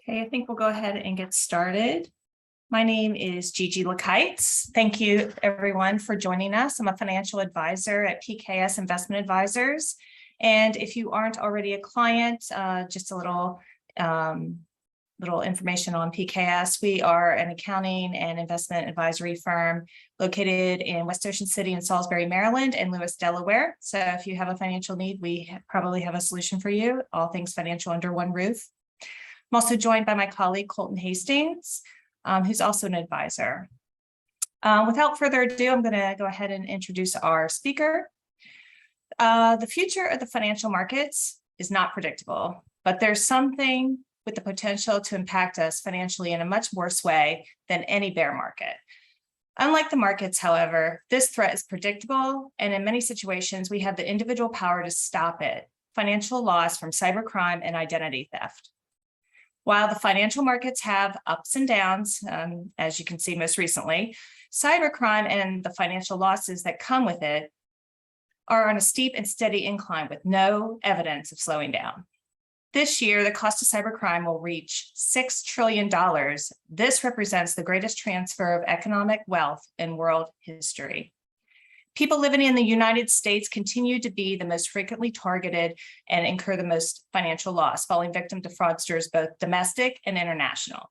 Okay, I think we'll go ahead and get started. My name is Gigi Lakites. Thank you everyone for joining us. I'm a financial advisor at PKS Investment Advisors. And if you aren't already a client, just a little information on PKS. We are an accounting and investment advisory firm located in West Ocean City and Salisbury, Maryland, and Lewis, Delaware. So if you have a financial need, we probably have a solution for you. All things financial under one roof. I'm also joined by my colleague, Colton Hastings, who's also an advisor. Without further ado, I'm going to go ahead and introduce our speaker. The future of the financial markets is not predictable, but there's something with the potential to impact us financially in a much worse way than any bear market. Unlike the markets, however, this threat is predictable, and in many situations, we have the individual power to stop it: financial loss from cybercrime and identity theft. While the financial markets have ups and downs, as you can see most recently, cybercrime and the financial losses that come with it are on a steep and steady incline with no evidence of slowing down. This year, the cost of cybercrime will reach $6 trillion. This represents the greatest transfer of economic wealth in world history. People living in the United States continue to be the most frequently targeted and incur the most financial loss, falling victim to fraudsters, both domestic and international.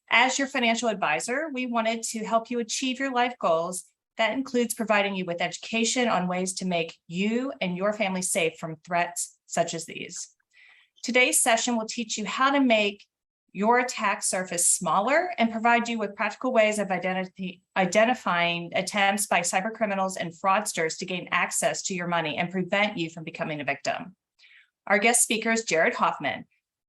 As your financial advisor, we wanted to help you achieve your life goals. That includes providing you with education on ways to make you and your family safe from threats such as these. Today's session will teach you how to make your attack surface smaller and provide you with practical ways of identifying attempts by cybercriminals and fraudsters to gain access to your money and prevent you from becoming a victim. Our guest speaker is Jared Hoffman,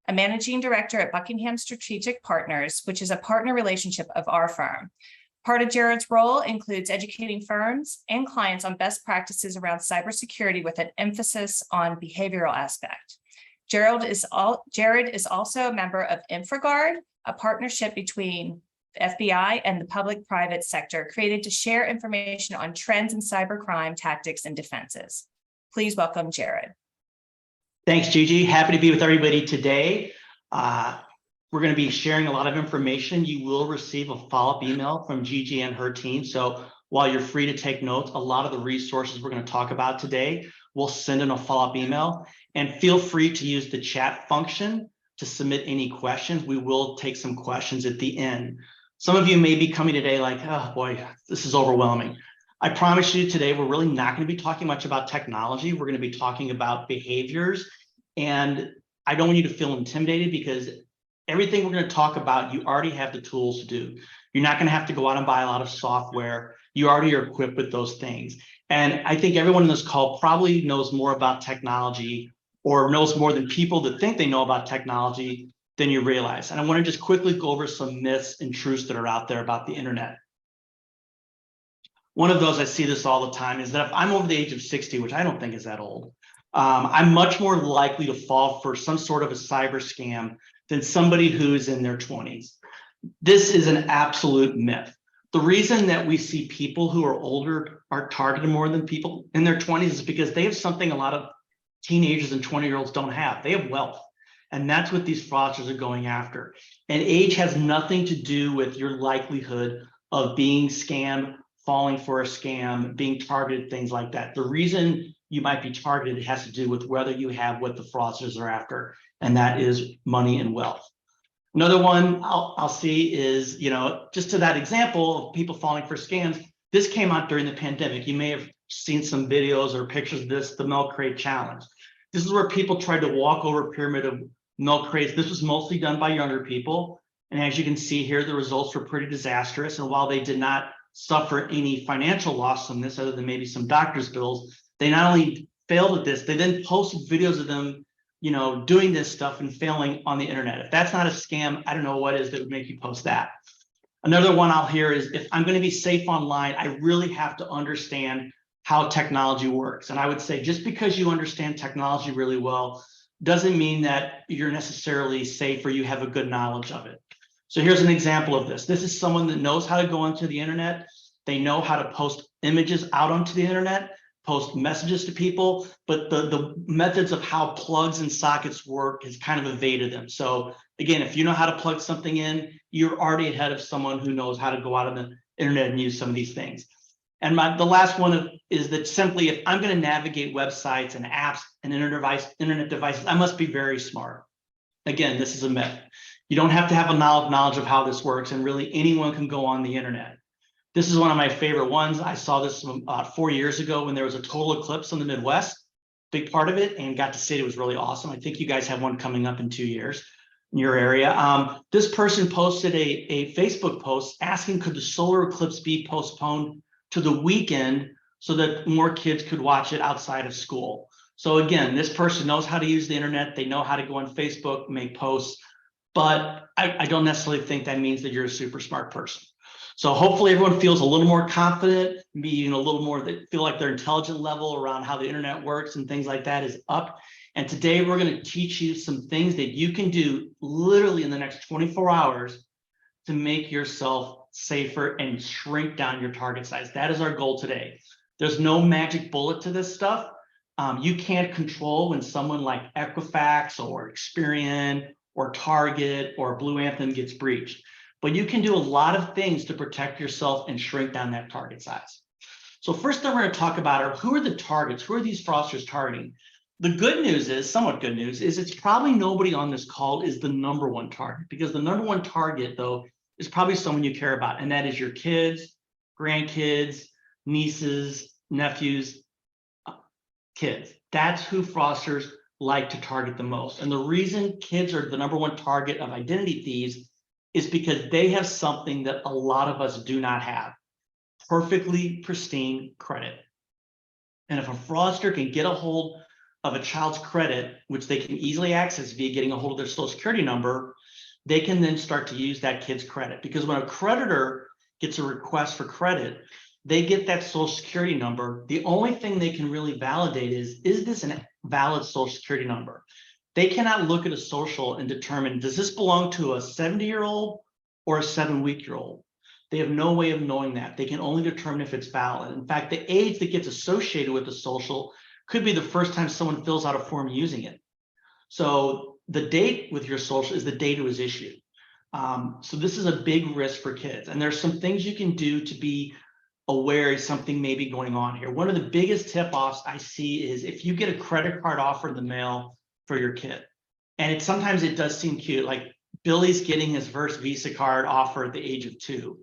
a managing director at Buckingham Strategic Partners, which is a partner relationship of our firm. Part of Jared's role includes educating firms and clients on best practices around cybersecurity with an emphasis on behavioral aspect. Jared is also a member of InfraGuard, a partnership between the FBI and the public-private sector created to share information on trends in cybercrime tactics and defenses. Please welcome Jared. Thanks, Gigi. Happy to be with everybody today. We're going to be sharing a lot of information. You will receive a follow-up email from Gigi and her team. So while you're free to take notes, a lot of the resources we're going to talk about today, we'll send in a follow-up email. And feel free to use the chat function to submit any questions. We will take some questions at the end. Some of you may be coming today like, oh boy, this is overwhelming. I promise you today, we're really not going to be talking much about technology. We're going to be talking about behaviors. And I don't want you to feel intimidated because everything we're going to talk about, you already have the tools to do. You're not going to have to go out and buy a lot of software. You already are equipped with those things. And I think everyone in this call probably knows more about technology or knows more than people that think they know about technology than you realize. And I want to just quickly go over some myths and truths that are out there about the internet. One of those, I see this all the time, is that if I'm over the age of 60, which I don't think is that old, I'm much more likely to fall for some sort of a cyber scam than somebody who's in their 20s. This is an absolute myth. The reason that we see people who are older are targeted more than people in their 20s is because they have something a lot of teenagers and 20-year-olds don't have. They have wealth. And that's what these fraudsters are going after. And age has nothing to do with your likelihood of being scammed, falling for a scam, being targeted, things like that. The reason you might be targeted has to do with whether you have what the fraudsters are after, and that is money and wealth. Another one I'll see is, just to that example of people falling for scams, this came out during the pandemic. You may have seen some videos or pictures of this, the milk crate challenge. This is where people tried to walk over a pyramid of milk crates. This was mostly done by younger people. And as you can see here, the results were pretty disastrous. And while they did not suffer any financial loss from this, other than maybe some doctor's bills, they not only failed at this, they then posted videos of them, doing this stuff and failing on the internet. If that's not a scam, I don't know what is that would make you post that. Another one I'll hear is, if I'm going to be safe online, I really have to understand how technology works. And I would say, just because you understand technology really well doesn't mean that you're necessarily safe or you have a good knowledge of it. So here's an example of this. This is someone that knows how to go onto the internet. They know how to post images out onto the internet, post messages to people, but the methods of how plugs and sockets work has kind of evaded them. So again, if you know how to plug something in, you're already ahead of someone who knows how to go out on the internet and use some of these things. And the last one is that simply, if I'm going to navigate websites and apps and internet devices, I must be very smart. Again, this is a myth. You don't have to have a knowledge of how this works, and really anyone can go on the internet. This is one of my favorite ones. I saw this about 4 years ago when there was a total eclipse in the Midwest, big part of it, and got to see it. It was really awesome. I think you guys have one coming up in 2 years in your area. This person posted a Facebook post asking, could the solar eclipse be postponed to the weekend so that more kids could watch it outside of school? So again, this person knows how to use the internet. They know how to go on Facebook, make posts, but I don't necessarily think that means that you're a super smart person. So hopefully everyone feels a little more confident, maybe a little more, that feel like their intelligent level around how the internet works and things like that is up. And today we're going to teach you some things that you can do literally in the next 24 hours to make yourself safer and shrink down your target size. That is our goal today. There's no magic bullet to this stuff. You can't control when someone like Equifax or Experian or Target or Blue Anthem gets breached. But you can do a lot of things to protect yourself and shrink down that target size. So first thing we're going to talk about are, who are the targets? Who are these fraudsters targeting? The good news is, somewhat good news, is it's probably nobody on this call is the number one target, because the number one target, though, is probably someone you care about, and that is your kids, grandkids, nieces, nephews, kids. That's who fraudsters like to target the most. And the reason kids are the number one target of identity thieves is because they have something that a lot of us do not have: perfectly pristine credit. And if a fraudster can get a hold of a child's credit, which they can easily access via getting a hold of their social security number, they can then start to use that kid's credit. Because when a creditor gets a request for credit, they get that social security number. The only thing they can really validate is this a valid social security number? They cannot look at a social and determine, does this belong to a 70-year-old or a 7-week-old? They have no way of knowing that. They can only determine if it's valid. In fact, the age that gets associated with the social could be the first time someone fills out a form using it. So the date with your social is the date it was issued. So this is a big risk for kids. And there's some things you can do to be aware something may be going on here. One of the biggest tip-offs I see is if you get a credit card offer in the mail for your kid, and sometimes it does seem cute, like Billy's getting his first Visa card offer at the age of 2,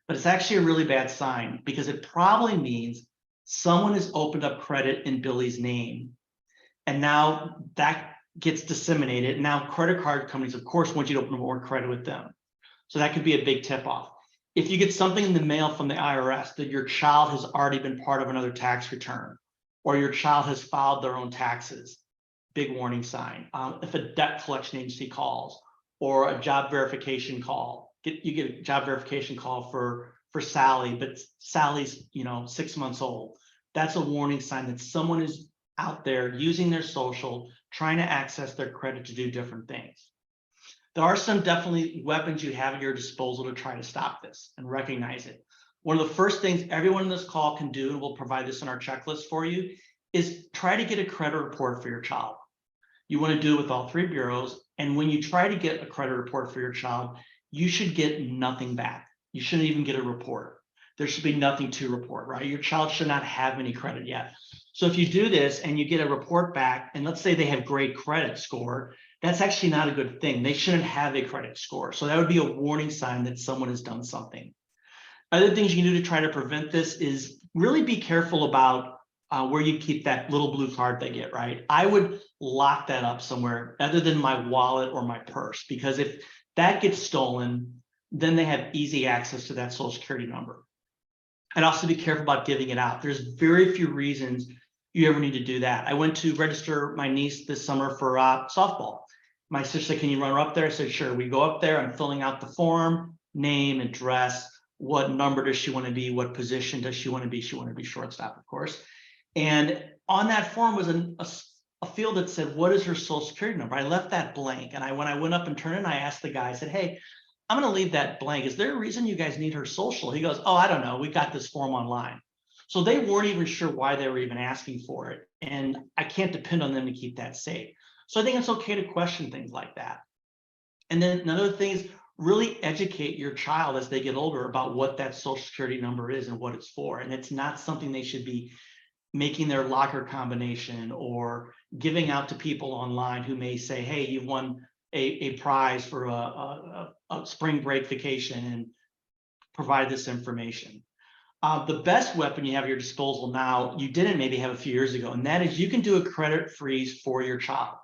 but it's actually a really bad sign, because it probably means someone has opened up credit in Billy's name, and now that gets disseminated. Now credit card companies, of course, want you to open more credit with them. So that could be a big tip-off. If you get something in the mail from the IRS that your child has already been part of another tax return, or your child has filed their own taxes, big warning sign. If a debt collection agency calls, or a job verification call, you get a job verification call for Sally, but Sally's 6 months old. That's a warning sign that someone is out there using their social, trying to access their credit to do different things. There are some definitely weapons you have at your disposal to try to stop this and recognize it. One of the first things everyone in this call can do, and we'll provide this in our checklist for you, is try to get a credit report for your child. You want to do it with all 3 bureaus. And when you try to get a credit report for your child, you should get nothing back. You shouldn't even get a report. There should be nothing to report, right? Your child should not have any credit yet. So if you do this and you get a report back, and let's say they have great credit score, that's actually not a good thing. They shouldn't have a credit score. So that would be a warning sign that someone has done something. Other things you can do to try to prevent this is really be careful about where you keep that little blue card they get, right? I would lock that up somewhere other than my wallet or my purse, because if that gets stolen, then they have easy access to that social security number. I'd also be careful about giving it out. There's very few reasons you ever need to do that. I went to register my niece this summer for softball. My sister said, can you run her up there? I said, sure. We go up there, I'm filling out the form, name, address, what number does she want to be, what position does she want to be? She wanted to be shortstop, of course. And on that form was a field that said, what is her social security number? I left that blank. And when I went up and turned in, I asked the guy, I said, hey, I'm going to leave that blank. Is there a reason you guys need her social? He goes, oh, I don't know. We got this form online. So they weren't even sure why they were even asking for it. And I can't depend on them to keep that safe. So I think it's okay to question things like that. And then another thing is really educate your child as they get older about what that social security number is and what it's for. And it's not something they should be making their locker combination or giving out to people online who may say, hey, you won a prize for a spring break vacation and provide this information. The best weapon you have at your disposal now, you didn't maybe have a few years ago, and that is you can do a credit freeze for your child.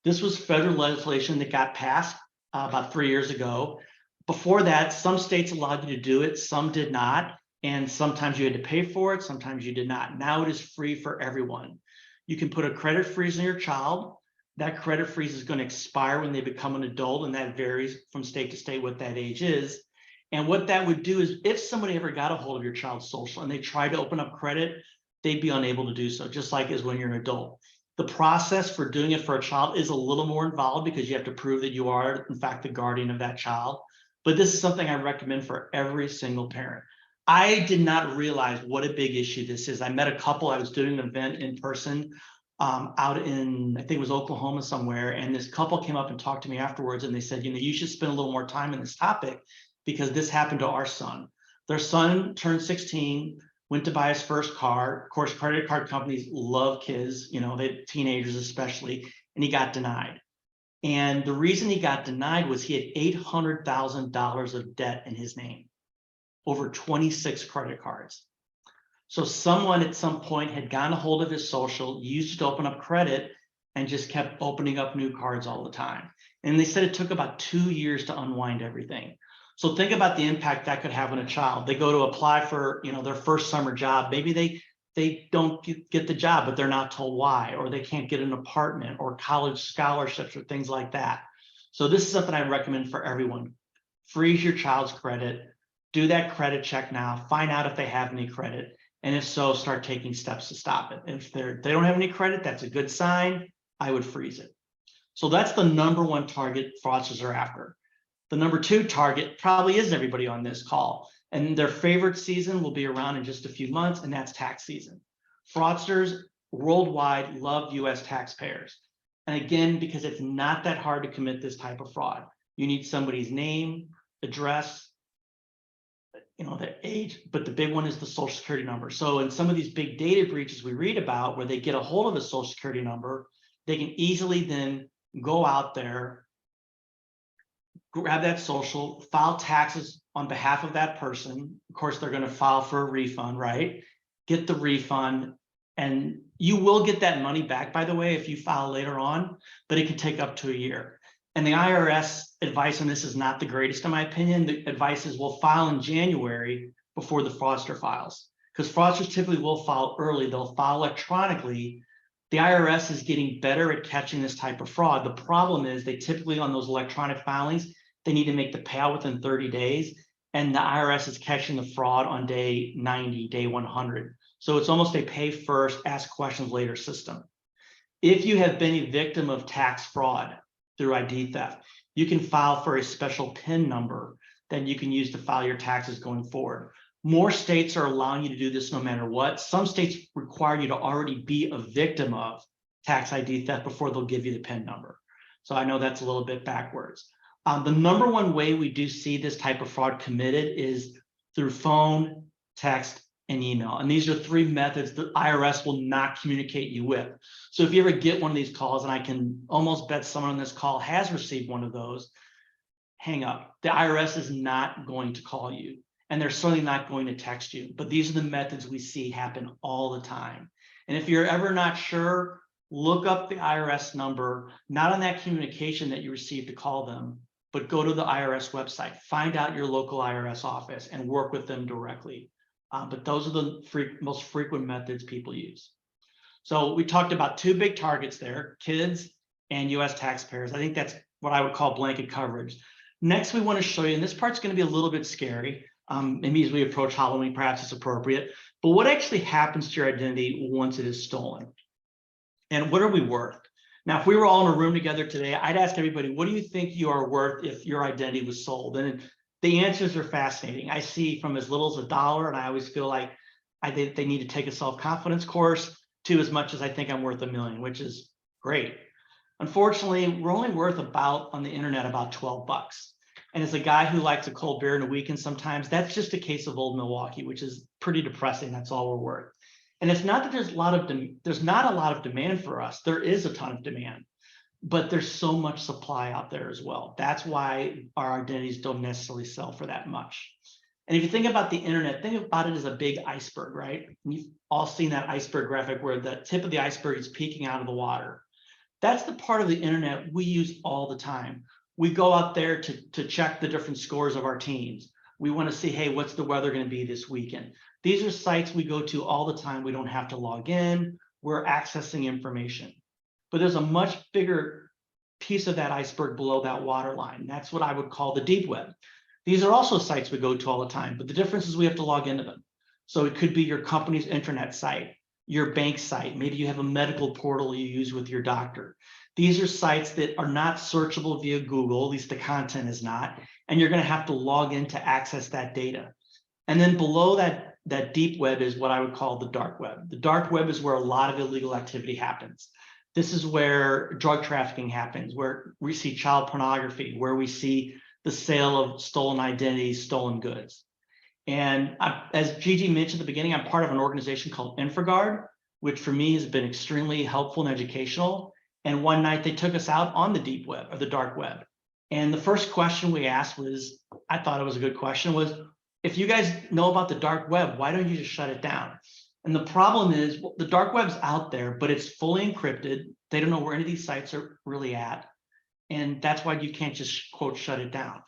This was federal legislation that got passed about 3 years ago. Before that, some states allowed you to do it, some did not, and sometimes you had to pay for it, sometimes you did not. Now it is free for everyone. You can put a credit freeze on your child. That credit freeze is going to expire when they become an adult, and that varies from state to state what that age is. And what that would do is if somebody ever got a hold of your child's social and they tried to open up credit, they'd be unable to do so, just like as when you're an adult. The process for doing it for a child is a little more involved because you have to prove that you are, in fact, the guardian of that child. But this is something I recommend for every single parent. I did not realize what a big issue this is. I met a couple, I was doing an event in person out in, I think it was Oklahoma somewhere. And this couple came up and talked to me afterwards. And they said, you should spend a little more time in this topic because this happened to our son. Their son turned 16, went to buy his first car. Of course, credit card companies love kids, they teenagers especially, and he got denied. And the reason he got denied was he had $800,000 of debt in his name, over 26 credit cards. So someone at some point had gotten a hold of his social, used it to open up credit, and just kept opening up new cards all the time. And they said it took about 2 years to unwind everything. So think about the impact that could have on a child. They go to apply for, their first summer job. Maybe they don't get the job, but they're not told why, or they can't get an apartment or college scholarships or things like that. So this is something I recommend for everyone. Freeze your child's credit, do that credit check now, find out if they have any credit. And if so, start taking steps to stop it. If they don't have any credit, that's a good sign. I would freeze it. So that's the number one target fraudsters are after. The number two target probably is everybody on this call, and their favorite season will be around in just a few months, and that's tax season. Fraudsters worldwide love US taxpayers. And again, because it's not that hard to commit this type of fraud. You need somebody's name, address, their age, but the big one is the social security number. So in some of these big data breaches we read about where they get a hold of a social security number, they can easily then go out there, grab that social, file taxes on behalf of that person. Of course, they're going to file for a refund, right? Get the refund, and you will get that money back, by the way, if you file later on, but it can take up to a year. And the IRS advice on this is not the greatest, in my opinion. The advice is we'll file in January before the fraudster files, because fraudsters typically will file early. They'll file electronically. The IRS is getting better at catching this type of fraud. The problem is they typically, on those electronic filings, they need to make the payout within 30 days. And the IRS is catching the fraud on day 90, day 100. So it's almost a pay first, ask questions later system. If you have been a victim of tax fraud through ID theft, you can file for a special PIN number that you can use to file your taxes going forward. More states are allowing you to do this no matter what. Some states require you to already be a victim of tax ID theft before they'll give you the PIN number. So I know that's a little bit backwards. The number one way we do see this type of fraud committed is through phone, text, and email. And these are three methods the IRS will not communicate you with. So if you ever get one of these calls, and I can almost bet someone on this call has received one of those, hang up. The IRS is not going to call you, and they're certainly not going to text you. But these are the methods we see happen all the time. And if you're ever not sure, look up the IRS number, not on that communication that you received to call them, but go to the IRS website, find out your local IRS office and work with them directly. But those are the most frequent methods people use. So we talked about two big targets there, kids and US taxpayers. I think that's what I would call blanket coverage. Next, we want to show you, and this part's going to be a little bit scary. Maybe as we approach Halloween, perhaps it's appropriate, but what actually happens to your identity once it is stolen? And what are we worth? Now, if we were all in a room together today, I'd ask everybody, what do you think you are worth if your identity was sold? And the answers are fascinating. I see from as little as $1, and I always feel like they need to take a self-confidence course, to as much as I think I'm worth $1 million, which is great. Unfortunately, we're only worth about on the internet about 12 bucks. And as a guy who likes a cold beer in a weekend, sometimes that's just a case of old Milwaukee, which is pretty depressing. That's all we're worth. And it's not that there's not a lot of demand for us. There is a ton of demand, but there's so much supply out there as well. That's why our identities don't necessarily sell for that much. And if you think about the internet, think about it as a big iceberg, right? And you've all seen that iceberg graphic where the tip of the iceberg is peeking out of the water. That's the part of the internet we use all the time. We go out there to check the different scores of our teams. We want to see, hey, what's the weather going to be this weekend? These are sites we go to all the time. We don't have to log in. We're accessing information. But there's a much bigger piece of that iceberg below that waterline. That's what I would call the deep web. These are also sites we go to all the time, but the difference is we have to log into them. So it could be your company's intranet site, your bank site. Maybe you have a medical portal you use with your doctor. These are sites that are not searchable via Google, at least the content is not, and you're going to have to log in to access that data. And then below that deep web is what I would call the dark web. The dark web is where a lot of illegal activity happens. This is where drug trafficking happens, where we see child pornography, where we see the sale of stolen identities, stolen goods. And as Gigi mentioned at the beginning, I'm part of an organization called InfraGuard, which for me has been extremely helpful and educational. And one night they took us out on the deep web or the dark web. And the first question we asked was, I thought it was a good question, was, if you guys know about the dark web, why don't you just shut it down? And the problem is, well, the dark web's out there, but it's fully encrypted. They don't know where any of these sites are really at. And that's why you can't just, quote, shut it down.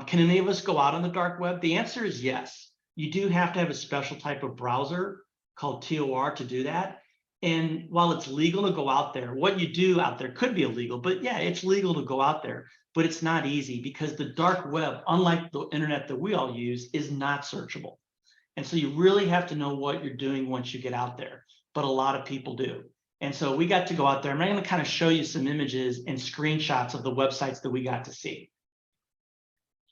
Can any of us go out on the dark web? The answer is yes. You do have to have a special type of browser called TOR to do that. And while it's legal to go out there, what you do out there could be illegal, but yeah, it's legal to go out there, but it's not easy because the dark web, unlike the internet that we all use, is not searchable. And so you really have to know what you're doing once you get out there, but a lot of people do. And so we got to go out there. I'm going to kind of show you some images and screenshots of the websites that we got to see.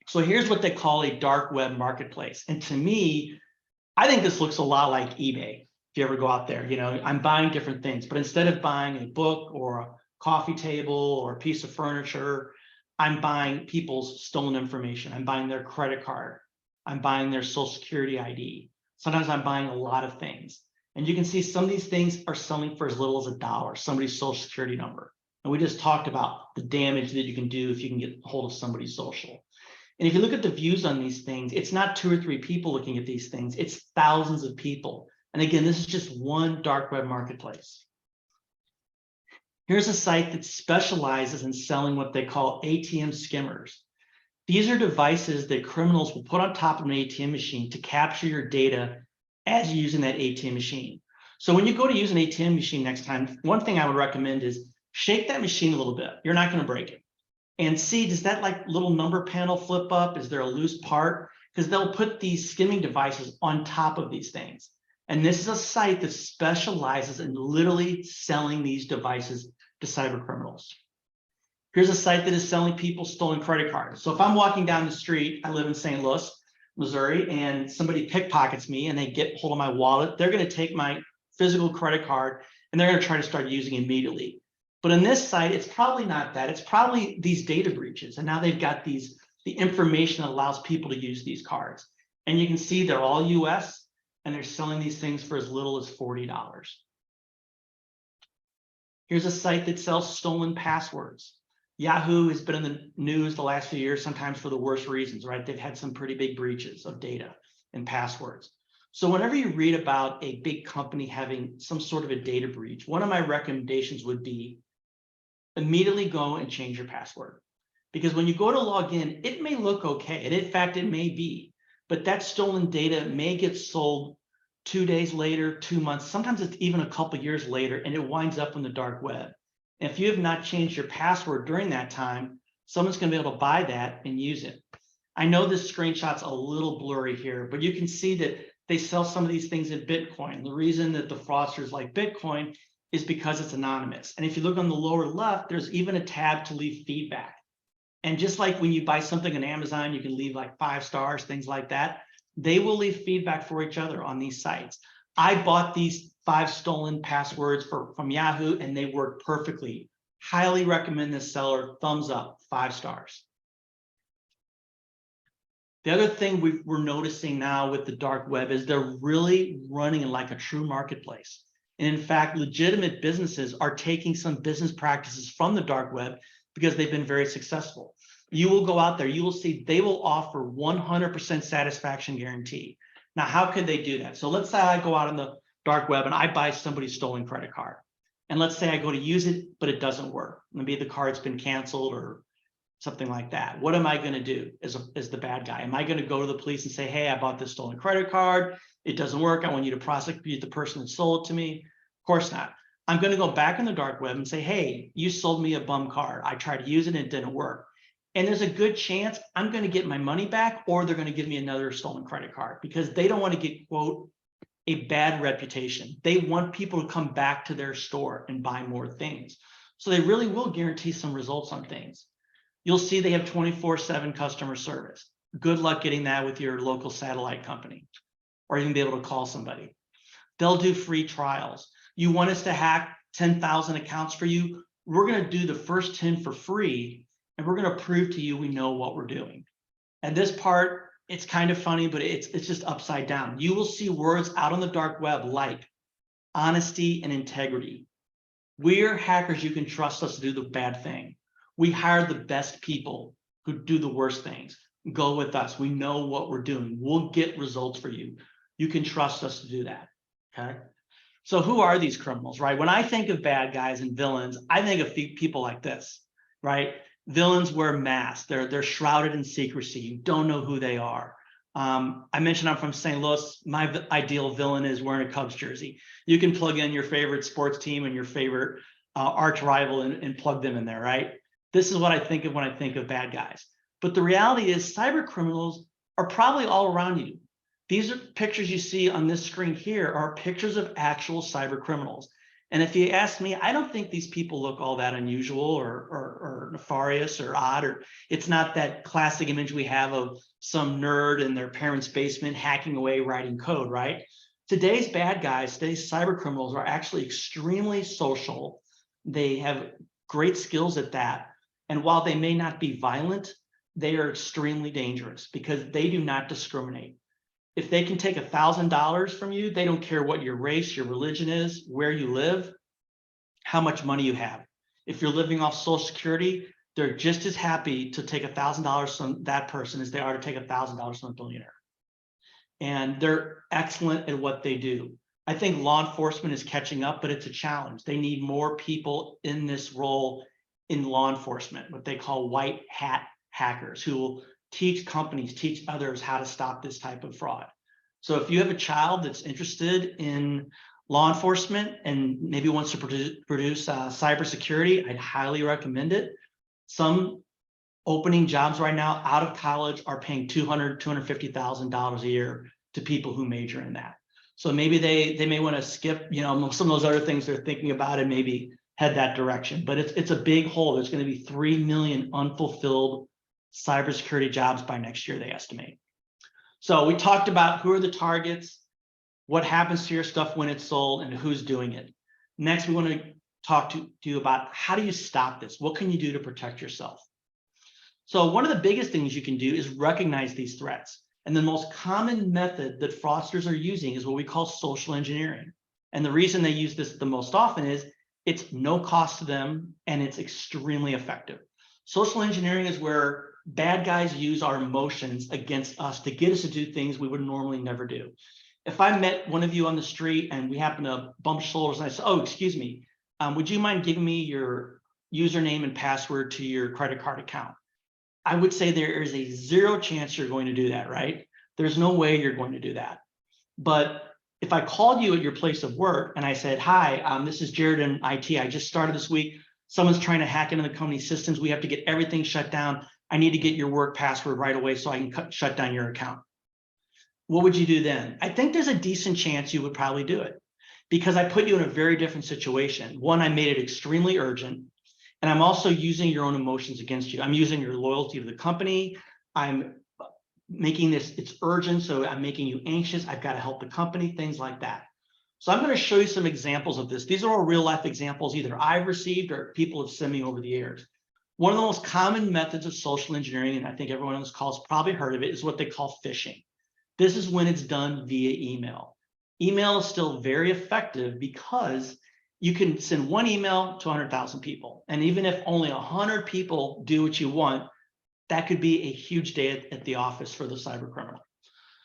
So here's what they call a dark web marketplace. And to me, I think this looks a lot like eBay. If you ever go out there, you know, I'm buying different things, but instead of buying a book or a coffee table or a piece of furniture, I'm buying people's stolen information. I'm buying their credit card. I'm buying their social security ID. Sometimes I'm buying a lot of things. And you can see some of these things are selling for as little as $1, somebody's social security number. And we just talked about the damage that you can do if you can get a hold of somebody's social. And if you look at the views on these things, it's not 2 or 3 people looking at these things, it's thousands of people. And again, this is just one dark web marketplace. Here's a site that specializes in selling what they call ATM skimmers. These are devices that criminals will put on top of an ATM machine to capture your data as you're using that ATM machine. So when you go to use an ATM machine next time, one thing I would recommend is shake that machine a little bit. You're not going to break it. And see, does that like little number panel flip up? Is there a loose part? Because they'll put these skimming devices on top of these things. And this is a site that specializes in literally selling these devices to cyber criminals. Here's a site that is selling people stolen credit cards. So if I'm walking down the street, I live in St. Louis, Missouri, and somebody pickpockets me and they get hold of my wallet, they're going to take my physical credit card and they're going to try to start using it immediately. But in this site, it's probably not that. It's probably these data breaches. And now they've got the information that allows people to use these cards. And you can see they're all US and they're selling these things for as little as $40. Here's a site that sells stolen passwords. Yahoo has been in the news the last few years, sometimes for the worst reasons, right? They've had some pretty big breaches of data and passwords. So whenever you read about a big company having some sort of a data breach, one of my recommendations would be immediately go and change your password. Because when you go to log in, it may look okay. And in fact, it may be, but that stolen data may get sold 2 days later, 2 months, sometimes it's even a couple years later, and it winds up on the dark web. And if you have not changed your password during that time, someone's going to be able to buy that and use it. I know this screenshot's a little blurry here, but you can see that they sell some of these things in Bitcoin. The reason that the fraudsters like Bitcoin is because it's anonymous. And if you look on the lower left, there's even a tab to leave feedback. And just like when you buy something on Amazon, you can leave like 5 stars, things like that. They will leave feedback for each other on these sites. I bought these 5 stolen passwords from Yahoo and they worked perfectly. Highly recommend this seller, thumbs up, 5 stars. The other thing we're noticing now with the dark web is they're really running like a true marketplace. And in fact, legitimate businesses are taking some business practices from the dark web because they've been very successful. You will go out there, you will see they will offer 100% satisfaction guarantee. Now, how could they do that? So let's say I go out on the dark web and I buy somebody's stolen credit card. And let's say I go to use it, but it doesn't work. Maybe the card's been canceled or something like that. What am I going to do as the bad guy? Am I going to go to the police and say, hey, I bought this stolen credit card. It doesn't work. I want you to prosecute the person that sold it to me. Of course not. I'm going to go back in the dark web and say, hey, you sold me a bum card. I tried to use it and it didn't work. And there's a good chance I'm going to get my money back, or they're going to give me another stolen credit card because they don't want to get, quote, a bad reputation. They want people to come back to their store and buy more things. So they really will guarantee some results on things. You'll see they have 24/7 customer service. Good luck getting that with your local satellite company, or even be able to call somebody. They'll do free trials. You want us to hack 10,000 accounts for you? We're going to do the first 10 for free, and we're going to prove to you we know what we're doing. And this part, it's kind of funny, but it's just upside down. You will see words out on the dark web like honesty and integrity. We're hackers. You can trust us to do the bad thing. We hire the best people who do the worst things. Go with us. We know what we're doing. We'll get results for you. You can trust us to do that. Okay. So who are these criminals, right? When I think of bad guys and villains, I think of people like this, right? Villains wear masks. They're shrouded in secrecy. You don't know who they are. I mentioned I'm from St. Louis. My ideal villain is wearing a Cubs jersey. You can plug in your favorite sports team and your favorite arch rival and plug them in there, right? This is what I think of when I think of bad guys. But the reality is cyber criminals are probably all around you. These are pictures you see on this screen here are pictures of actual cyber criminals. And if you ask me, I don't think these people look all that unusual or nefarious or odd, or it's not that classic image we have of some nerd in their parents' basement hacking away writing code, right? Today's bad guys, today's cyber criminals are actually extremely social. They have great skills at that. And while they may not be violent, they are extremely dangerous because they do not discriminate. If they can take $1,000 from you, they don't care what your race, your religion is, where you live, how much money you have. If you're living off Social Security, they're just as happy to take $1,000 from that person as they are to take $1,000 from a billionaire. And they're excellent at what they do. I think law enforcement is catching up, but it's a challenge. They need more people in this role in law enforcement, what they call white hat hackers, who will teach companies, teach others how to stop this type of fraud. So if you have a child that's interested in law enforcement and maybe wants to produce cybersecurity, I'd highly recommend it. Some opening jobs right now out of college are paying $200,000, $250,000 a year to people who major in that. So maybe they may want to skip, some of those other things they're thinking about and maybe head that direction. But it's a big hole. There's going to be 3 million unfulfilled cybersecurity jobs by next year, they estimate. So we talked about who are the targets, what happens to your stuff when it's sold, and who's doing it. Next, we want to talk to you about how do you stop this? What can you do to protect yourself? So one of the biggest things you can do is recognize these threats. And the most common method that fraudsters are using is what we call social engineering. And the reason they use this the most often is it's no cost to them and it's extremely effective. Social engineering is where bad guys use our emotions against us to get us to do things we would normally never do. If I met one of you on the street and we happen to bump shoulders and I said, oh, excuse me, would you mind giving me your username and password to your credit card account? I would say there is a 0 chance you're going to do that, right? There's no way you're going to do that. But if I called you at your place of work and I said, hi, this is Jared in IT. I just started this week. Someone's trying to hack into the company systems. We have to get everything shut down. I need to get your work password right away so I can shut down your account. What would you do then? I think there's a decent chance you would probably do it because I put you in a very different situation. One, I made it extremely urgent. And I'm also using your own emotions against you. I'm using your loyalty to the company. I'm making this, it's urgent, so I'm making you anxious. I've got to help the company, things like that. So I'm going to show you some examples of this. These are all real life examples either I've received or people have sent me over the years. One of the most common methods of social engineering, and I think everyone on this call has probably heard of it, is what they call phishing. This is when it's done via email. Email is still very effective because you can send one email to 100,000 people. And even if only 100 people do what you want, that could be a huge day at the office for the cyber criminal.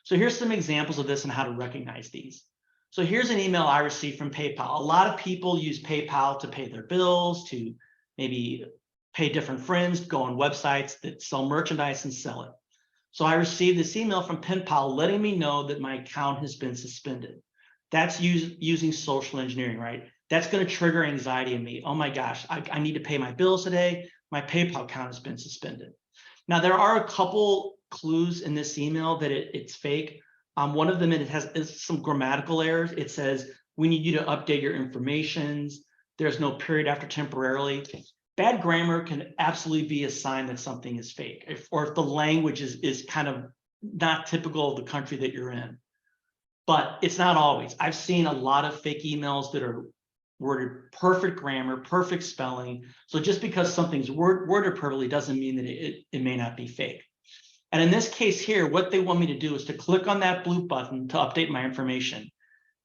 So here's some examples of this and how to recognize these. So here's an email I received from PayPal. A lot of people use PayPal to pay their bills, to maybe pay different friends, go on websites that sell merchandise and sell it. So I received this email from PayPal letting me know that my account has been suspended. That's using social engineering, right? That's going to trigger anxiety in me. Oh my gosh, I need to pay my bills today. My PayPal account has been suspended. Now, there are a couple clues in this email that it's fake. One of them, it has some grammatical errors. It says, we need you to update your informations. There's no period after temporarily. Bad grammar can absolutely be a sign that something is fake, or if the language is kind of not typical of the country that you're in. But it's not always. I've seen a lot of fake emails that are worded perfect grammar, perfect spelling. So just because something's worded perfectly doesn't mean that it may not be fake. And in this case here, what they want me to do is to click on that blue button to update my information.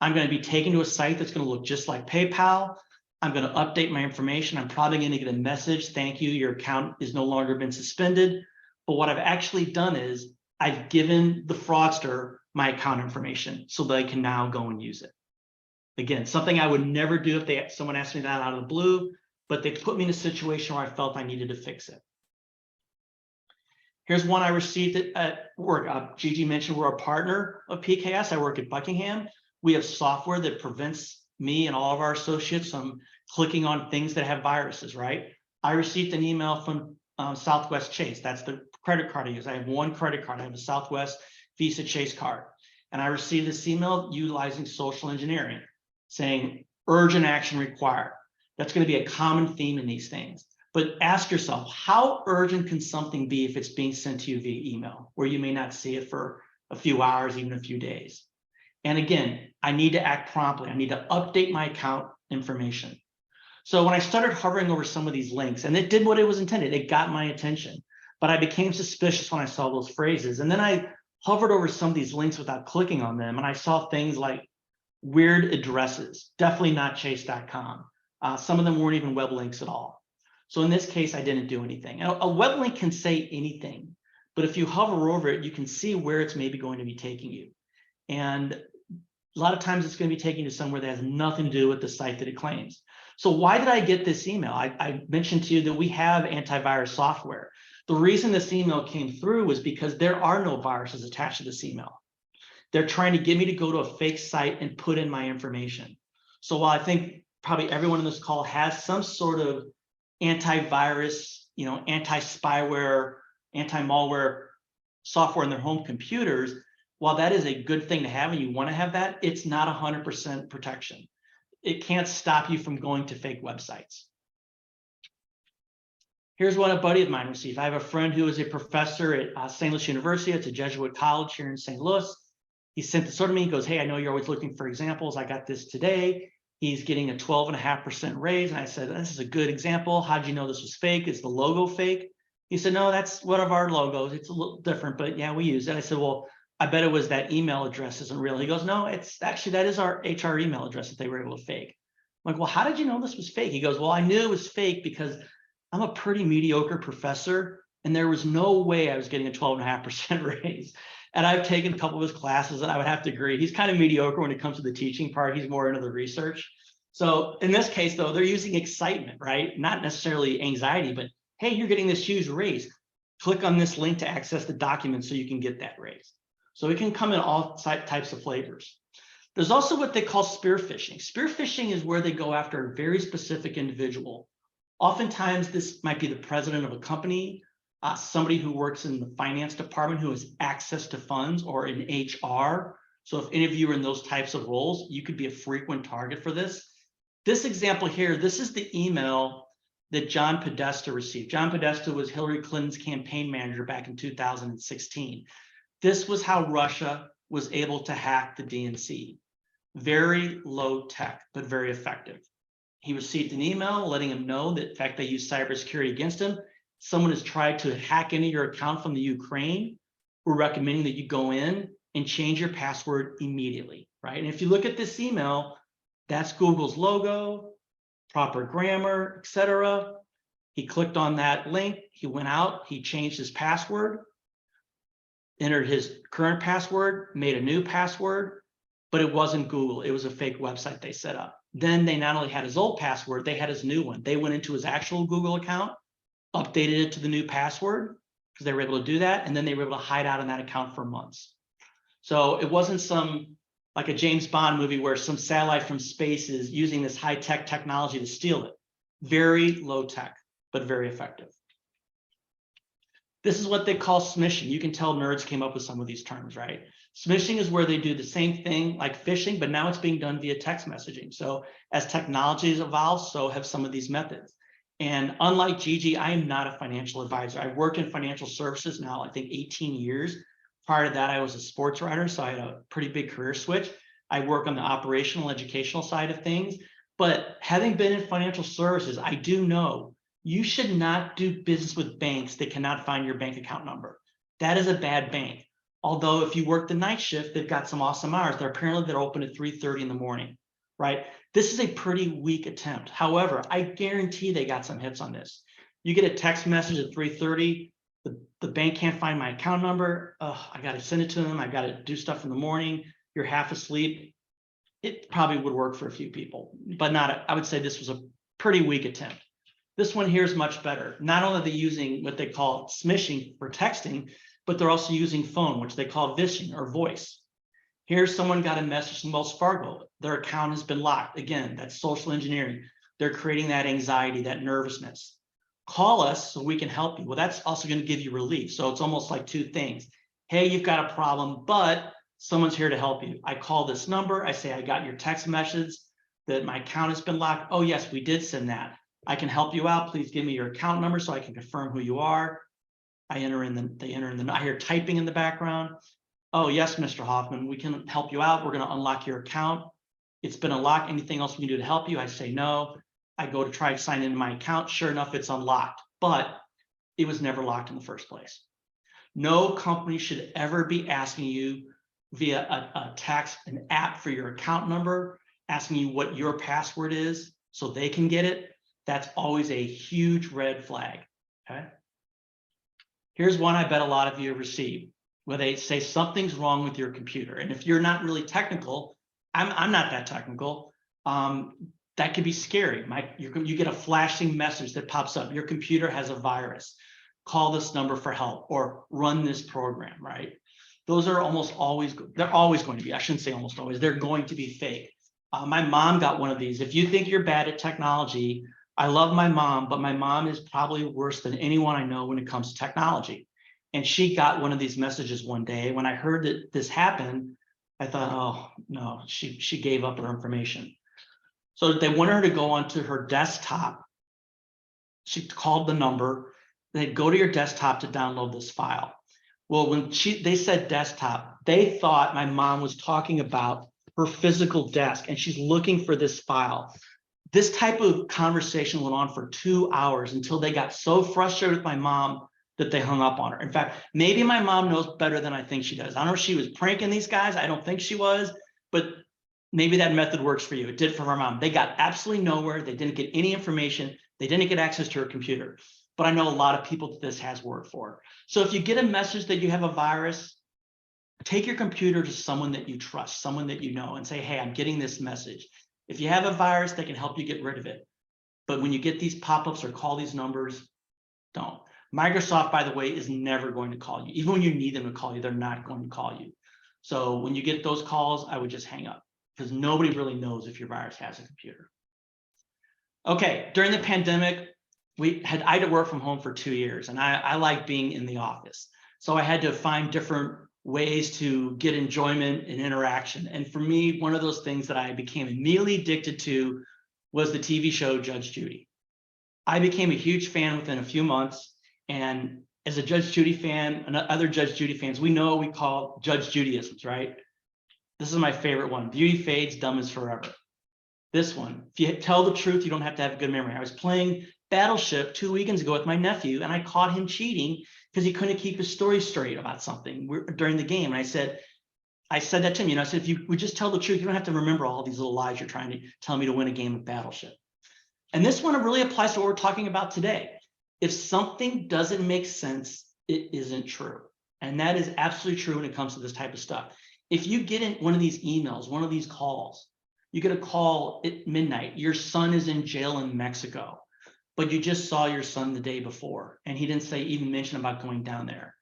I'm going to be taken to a site that's going to look just like PayPal. I'm going to update my information. I'm probably going to get a message. Thank you. Your account is no longer been suspended. But what I've actually done is I've given the fraudster my account information so they can now go and use it. Again, something I would never do if someone asked me that out of the blue, but they put me in a situation where I felt I needed to fix it. Here's one I received at work. Gigi mentioned we're a partner of PKS. I work at Buckingham. We have software that prevents me and all of our associates from clicking on things that have viruses, right? I received an email from Southwest Chase. That's the credit card I use. I have one credit card. I have a Southwest Visa Chase card. And I received this email utilizing social engineering saying urgent action required. That's going to be a common theme in these things. But ask yourself, how urgent can something be if it's being sent to you via email, where you may not see it for a few hours, even a few days? And again, I need to act promptly. I need to update my account information. So when I started hovering over some of these links, and it did what it was intended, it got my attention, but I became suspicious when I saw those phrases. And then I hovered over some of these links without clicking on them, and I saw things like weird addresses, definitely not chase.com. Some of them weren't even web links at all. So in this case, I didn't do anything. A web link can say anything, but if you hover over it, you can see where it's maybe going to be taking you. And a lot of times it's going to be taking you to somewhere that has nothing to do with the site that it claims. So why did I get this email? I mentioned to you that we have antivirus software. The reason this email came through was because there are no viruses attached to this email. They're trying to get me to go to a fake site and put in my information. So while I think probably everyone on this call has some sort of antivirus, anti-spyware, anti-malware software in their home computers, while that is a good thing to have and you want to have that, it's not 100% protection. It can't stop you from going to fake websites. Here's what a buddy of mine received. I have a friend who is a professor at St. Louis University. It's a Jesuit college here in St. Louis. He sent this to me. He goes, hey, I know you're always looking for examples. I got this today. He's getting a 12.5% raise. And I said, this is a good example. How'd you know this was fake? Is the logo fake? He said, no, that's one of our logos. It's a little different, but yeah, we use it. I said, well, I bet it was that email address isn't real. He goes, no, it's actually, that is our HR email address that they were able to fake. I'm like, well, how did you know this was fake? He goes, well, I knew it was fake because I'm a pretty mediocre professor and there was no way I was getting a 12.5% raise. And I've taken a couple of his classes and I would have to agree. He's kind of mediocre when it comes to the teaching part. He's more into the research. So in this case, though, they're using excitement, right? Not necessarily anxiety, but hey, you're getting this huge raise. Click on this link to access the document so you can get that raise. So it can come in all types of flavors. There's also what they call spear phishing. Spear phishing is where they go after a very specific individual. Oftentimes, this might be the president of a company, somebody who works in the finance department who has access to funds, or in HR. So if any of you are in those types of roles, you could be a frequent target for this. This example here, this is the email that John Podesta received. John Podesta was Hillary Clinton's campaign manager back in 2016. This was how Russia was able to hack the DNC. Very low tech, but very effective. He received an email letting him know that in fact they used cybersecurity against him. Someone has tried to hack into your account from the Ukraine. We're recommending that you go in and change your password immediately, right? And if you look at this email, that's Google's logo, proper grammar, etc. He clicked on that link, he went out, he changed his password, entered his current password, made a new password, but it wasn't Google, it was a fake website they set up. Then they not only had his old password, they had his new one. They went into his actual Google account, updated it to the new password, because they were able to do that, and then they were able to hide out on that account for months. So it wasn't some, like a James Bond movie where some satellite from space is using this high-tech technology to steal it. Very low tech, but very effective. This is what they call smishing. You can tell nerds came up with some of these terms, right? Smishing is where they do the same thing like phishing, but now it's being done via text messaging. So as technologies evolve, so have some of these methods. And unlike Gigi, I am not a financial advisor. I've worked in financial services now, I think 18 years. Prior to that, I was a sports writer, so I had a pretty big career switch. I work on the operational educational side of things, but having been in financial services, I do know you should not do business with banks that cannot find your bank account number. That is a bad bank. Although if you work the night shift, they've got some awesome hours. They're open at 3:30 in the morning, right? This is a pretty weak attempt. However, I guarantee they got some hits on this. You get a text message at 3:30, the bank can't find my account number. Oh, I got to send it to them. I got to do stuff in the morning. You're half asleep. It probably would work for a few people, but not, I would say this was a pretty weak attempt. This one here is much better. Not only are they using what they call smishing for texting, but they're also using phone, which they call vishing or voice. Here's someone got a message from Wells Fargo. Their account has been locked. Again, that's social engineering. They're creating that anxiety, that nervousness. Call us so we can help you. Well, that's also going to give you relief. So it's almost like two things. Hey, you've got a problem, but someone's here to help you. I call this number. I say, I got your text message that my account has been locked. Oh, yes, we did send that. I can help you out. Please give me your account number so I can confirm who you are. They enter in the, I hear typing in the background. Oh, yes, Mr. Hoffman, we can help you out. We're going to unlock your account. It's been unlocked. Anything else we can do to help you? I say no. I go to try to sign into my account. Sure enough, it's unlocked, but it was never locked in the first place. No company should ever be asking you via a text, an app for your account number, asking you what your password is so they can get it. That's always a huge red flag, okay? Here's one I bet a lot of you have received, where they say something's wrong with your computer. And if you're not really technical, I'm not that technical, that could be scary. You get a flashing message that pops up. Your computer has a virus. Call this number for help or run this program, right? Those are almost always, they're always going to be, I shouldn't say almost always, they're going to be fake. My mom got one of these. If you think you're bad at technology, I love my mom, but my mom is probably worse than anyone I know when it comes to technology. And she got one of these messages one day. When I heard that this happened, I thought, oh no, she gave up her information. So they wanted her to go onto her desktop. She called the number. They'd go to your desktop to download this file. Well, when they said desktop, they thought my mom was talking about her physical desk, and she's looking for this file. This type of conversation went on for 2 hours until they got so frustrated with my mom that they hung up on her. In fact, maybe my mom knows better than I think she does. I don't know if she was pranking these guys. I don't think she was, but maybe that method works for you. It did for my mom. They got absolutely nowhere. They didn't get any information. They didn't get access to her computer. But I know a lot of people that this has worked for. So if you get a message that you have a virus, take your computer to someone that you trust, someone that you know, and say, hey, I'm getting this message. If you have a virus, they can help you get rid of it. But when you get these pop-ups or call these numbers, don't. Microsoft, by the way, is never going to call you. Even when you need them to call you, they're not going to call you. So when you get those calls, I would just hang up because nobody really knows if your virus has a computer. Okay, during the pandemic, I had to work from home for 2 years, and I like being in the office. So I had to find different ways to get enjoyment and interaction. And for me, one of those things that I became immediately addicted to was the TV show Judge Judy. I became a huge fan within a few months. And as a Judge Judy fan and other Judge Judy fans, we know we call Judge Judyisms, right? This is my favorite one. Beauty fades, dumb is forever. This one, if you tell the truth, you don't have to have a good memory. I was playing Battleship 2 weekends ago with my nephew, and I caught him cheating because he couldn't keep his story straight about something during the game. And I said that to him, I said, if you would just tell the truth, you don't have to remember all these little lies you're trying to tell me to win a game of Battleship. And this one really applies to what we're talking about today. If something doesn't make sense, it isn't true. And that is absolutely true when it comes to this type of stuff. If you get in one of these emails, one of these calls, you get a call at midnight, your son is in jail in Mexico, but you just saw your son the day before, and he didn't even mention about going down there.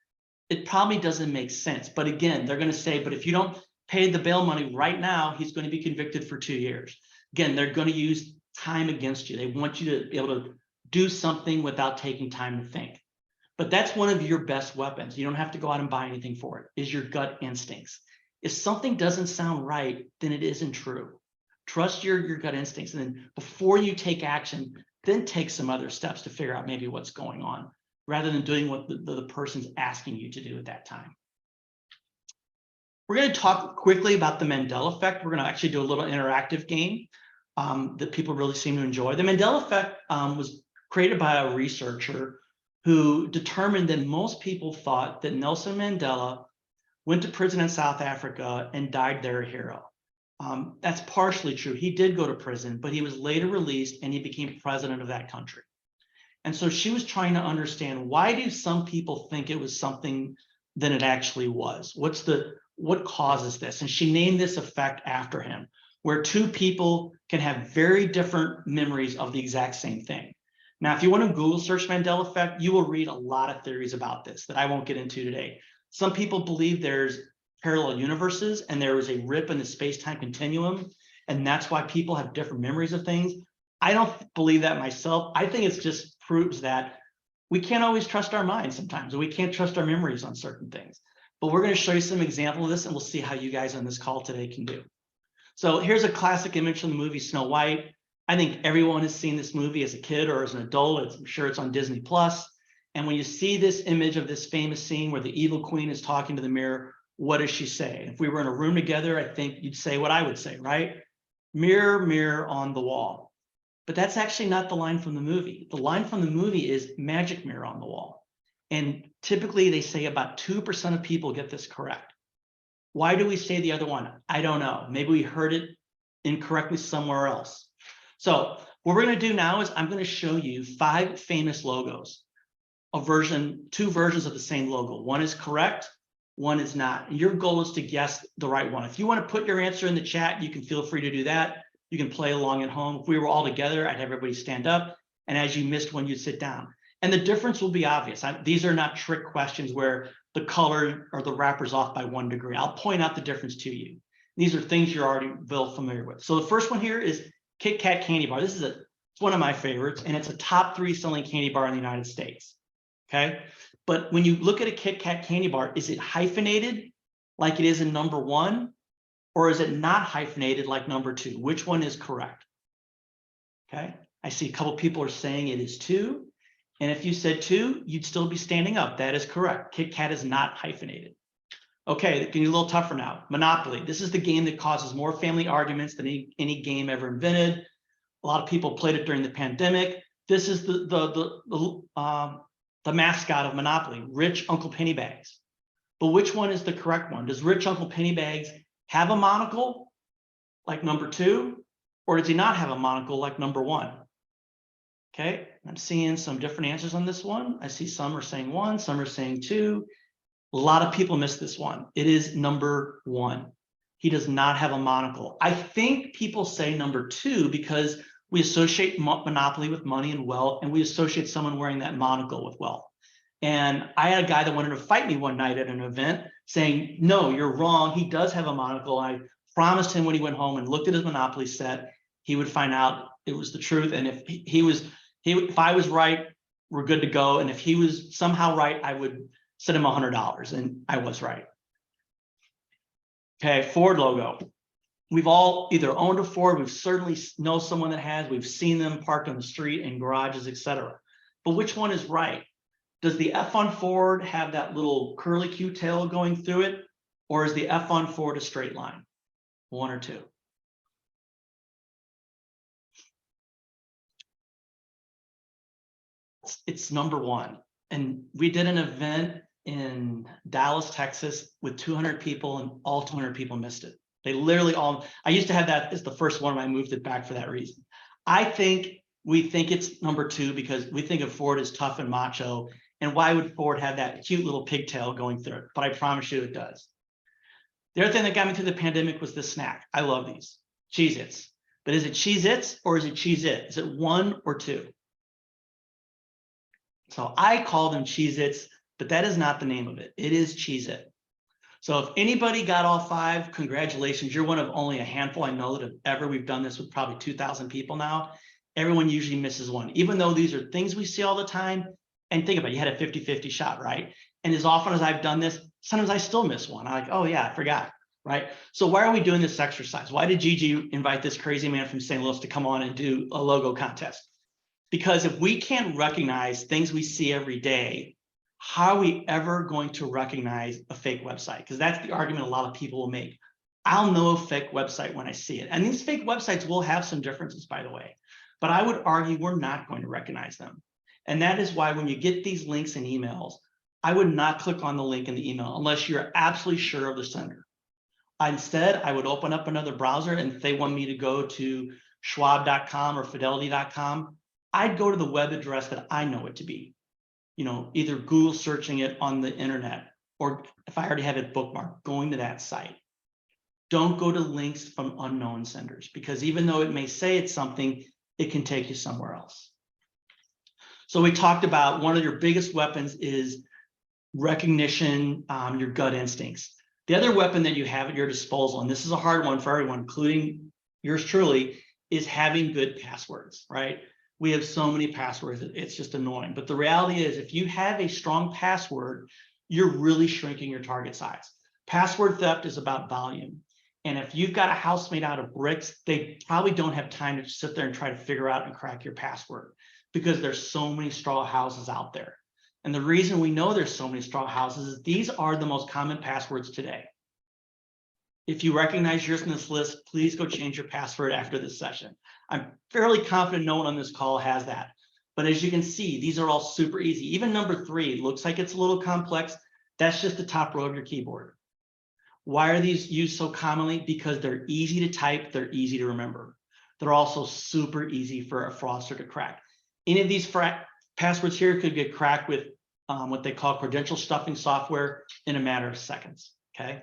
It probably doesn't make sense. But again, they're going to say, but if you don't pay the bail money right now, he's going to be convicted for 2 years. Again, they're going to use time against you. They want you to be able to do something without taking time to think. But that's one of your best weapons. You don't have to go out and buy anything for it, is your gut instincts. If something doesn't sound right, then it isn't true. Trust your gut instincts. And then before you take action, then take some other steps to figure out maybe what's going on, rather than doing what the person's asking you to do at that time. We're going to talk quickly about the Mandela effect. We're going to actually do a little interactive game that people really seem to enjoy. The Mandela effect was created by a researcher who determined that most people thought that Nelson Mandela went to prison in South Africa and died there a hero. That's partially true. He did go to prison, but he was later released and he became president of that country. And so she was trying to understand, why do some people think it was something than it actually was? What causes this? And she named this effect after him, where two people can have very different memories of the exact same thing. Now, if you want to Google search Mandela effect, you will read a lot of theories about this that I won't get into today. Some people believe there's parallel universes and there was a rip in the space-time continuum, and that's why people have different memories of things. I don't believe that myself. I think it just proves that we can't always trust our minds sometimes, and we can't trust our memories on certain things. But we're going to show you some example of this, and we'll see how you guys on this call today can do. So here's a classic image from the movie Snow White. I think everyone has seen this movie as a kid or as an adult. I'm sure it's on Disney Plus. And when you see this image of this famous scene where the evil queen is talking to the mirror, what does she say? If we were in a room together, I think you'd say what I would say, right? Mirror, mirror on the wall. But that's actually not the line from the movie. The line from the movie is magic mirror on the wall. And typically they say about 2% of people get this correct. Why do we say the other one? I don't know. Maybe we heard it incorrectly somewhere else. So what we're going to do now is I'm going to show you 5 famous logos, two versions of the same logo. One is correct, one is not. And your goal is to guess the right one. If you want to put your answer in the chat, you can feel free to do that. You can play along at home. If we were all together, I'd have everybody stand up. And as you missed one, you'd sit down. And the difference will be obvious. These are not trick questions where the color or the wrapper's off by 1 degree. I'll point out the difference to you. These are things you're already well familiar with. So the first one here is Kit Kat candy bar. This is it's one of my favorites, and it's a top 3 selling candy bar in the United States. Okay. But when you look at a Kit Kat candy bar, is it hyphenated like it is in number 1? Or is it not hyphenated like number 2? Which one is correct? Okay. I see a couple people are saying it is 2. And if you said 2, you'd still be standing up. That is correct. Kit Kat is not hyphenated. Okay, getting a little tougher now. Monopoly. This is the game that causes more family arguments than any game ever invented. A lot of people played it during the pandemic. This is the mascot of Monopoly, Rich Uncle Pennybags. But which one is the correct one? Does Rich Uncle Pennybags have a monocle like number 2, or does he not have a monocle like number 1? Okay, I'm seeing some different answers on this one. I see some are saying 1, some are saying 2. A lot of people miss this one. It is number 1. He does not have a monocle. I think people say number 2 because we associate Monopoly with money and wealth, and we associate someone wearing that monocle with wealth. And I had a guy that wanted to fight me one night at an event saying, no, you're wrong. He does have a monocle. I promised him when he went home and looked at his Monopoly set, he would find out it was the truth. And if I was right, we're good to go. And if he was somehow right, I would send him $100. And I was right. Okay, Ford logo. We've all either owned a Ford, we've certainly know someone that has, we've seen them parked on the street in garages, etc. But which one is right? Does the F on Ford have that little curly Q tail going through it? Or is the F on Ford a straight line? 1 or 2? It's number 1. And we did an event in Dallas, Texas with 200 people, and all 200 people missed it. They literally all, I used to have that as the first one, and I moved it back for that reason. We think it's number 2 because we think of Ford as tough and macho. And why would Ford have that cute little pigtail going through it? But I promise you it does. The other thing that got me through the pandemic was this snack. I love these Cheez-Its. But is it Cheez-Its or is it Cheez-It? Is it 1 or 2? So I call them Cheez-Its, but that is not the name of it. It is Cheez-It. So if anybody got all 5, congratulations. You're one of only a handful I know that have ever. We've done this with probably 2,000 people now. Everyone usually misses one, even though these are things we see all the time. And think about it, you had a 50-50 shot, right? And as often as I've done this, sometimes I still miss one. I'm like, oh yeah, I forgot, right? So why are we doing this exercise? Why did Gigi invite this crazy man from St. Louis to come on and do a logo contest? Because if we can't recognize things we see every day, how are we ever going to recognize a fake website? Because that's the argument a lot of people will make. I'll know a fake website when I see it. And these fake websites will have some differences, by the way. But I would argue we're not going to recognize them. And that is why when you get these links and emails, I would not click on the link in the email unless you're absolutely sure of the sender. Instead, I would open up another browser, and if they want me to go to schwab.com or fidelity.com, I'd go to the web address that I know it to be. You know, either Google searching it on the internet, or if I already have it bookmarked, going to that site. Don't go to links from unknown senders, because even though it may say it's something, it can take you somewhere else. So we talked about one of your biggest weapons is recognition, your gut instincts. The other weapon that you have at your disposal, and this is a hard one for everyone, including yours truly, is having good passwords, right? We have so many passwords, it's just annoying. But the reality is, if you have a strong password, you're really shrinking your target size. Password theft is about volume. And if you've got a house made out of bricks, they probably don't have time to sit there and try to figure out and crack your password, because there's so many straw houses out there. And the reason we know there's so many straw houses is these are the most common passwords today. If you recognize yours in this list, please go change your password after this session. I'm fairly confident no one on this call has that. But as you can see, these are all super easy. Even number 3 looks like it's a little complex. That's just the top row of your keyboard. Why are these used so commonly? Because they're easy to type, they're easy to remember. They're also super easy for a fraudster to crack. Any of these passwords here could get cracked with what they call credential stuffing software in a matter of seconds, okay?